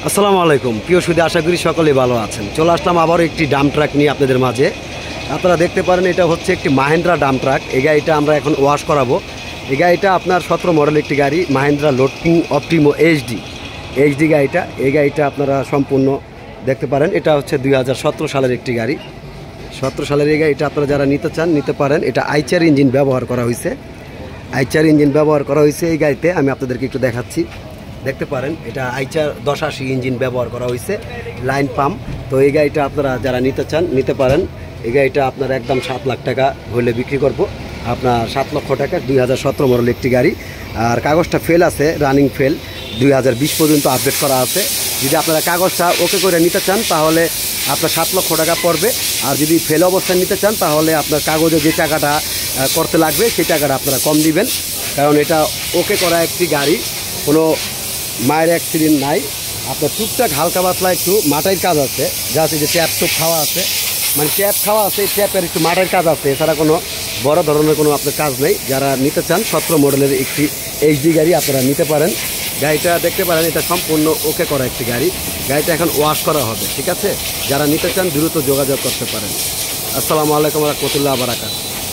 আসসালামু আলাইকুম প্রিয় সুধী, আশা করি সকলেই ভালো আছেন। চলে আসলাম আবারও একটি ডাম্প ট্রাক নিয়ে আপনাদের মাঝে। আপনারা দেখতে পারেন এটা হচ্ছে একটি মাহিন্দ্রা ডাম্প ট্রাক। এই গাড়িটা আমরা এখন ওয়াশ করাবো। এই গাড়িটা আপনার 17 মডেল একটি গাড়ি, মাহিন্দ্রা লোডকিং অপটিমো এইচডি গাড়িটা। এই গাড়িটা আপনারা সম্পূর্ণ দেখতে পারেন। এটা হচ্ছে 2017 সালের একটি গাড়ি। 17 সালের এই গাড়িটা আপনারা যারা নিতে চান নিতে পারেন। এটা আইচার ইঞ্জিন ব্যবহার করা হয়েছে। এই গাড়িতে আমি আপনাদেরকে একটু দেখাচ্ছি, দেখতে পারেন। এটা আইচার 1080 ইঞ্জিন ব্যবহার করা হয়েছে, লাইন পাম্প। তো এই গাড়িটা আপনারা যারা নিতে চান নিতে পারেন। এই গাড়িটা আপনার একদম 7 লাখ টাকা হলে বিক্রি করব, আপনার 7 লক্ষ টাকা। 2017 মডেল একটি গাড়ি, আর কাগজটা ফেল আছে, রানিং ফেল 2020 পর্যন্ত আপডেট করা আছে। যদি আপনারা কাগজটা ওকে করে নিতে চান তাহলে আপনার 7 লক্ষ টাকা পড়বে। আর যদি ফেল অবস্থায় নিতে চান তাহলে আপনার কাগজে যে টাকাটা করতে লাগবে সেই টাকাটা আপনারা কম দিবেন, কারণ এটা ওকে করা একটি গাড়ি, কোনো মায়ের অ্যাক্সিডেন্ট নাই। আপনার টুকটাক হালকা পাতলা একটু মাটাইয়ের কাজ আছে, যা আছে যে ট্যাপ খাওয়া আছে, মানে ট্যাপ খাওয়া আছে, এই ট্যাপের একটু মাটাইয়ের কাজ আছে, এছাড়া কোনো বড় ধরনের কোনো আপনার কাজ নেই। যারা নিতে চান 17 মডেলের একটি এইচডি গাড়ি আপনারা নিতে পারেন। গাড়িটা দেখতে পারেন, এটা সম্পূর্ণ ওকে করা একটি গাড়ি। গাড়িটা এখন ওয়াশ করা হবে, ঠিক আছে। যারা নিতে চান দ্রুত যোগাযোগ করতে পারেন। আসসালামু আলাইকুম ওয়া রাহমাতুল্লাহি ওয়া বারাকাতুহু।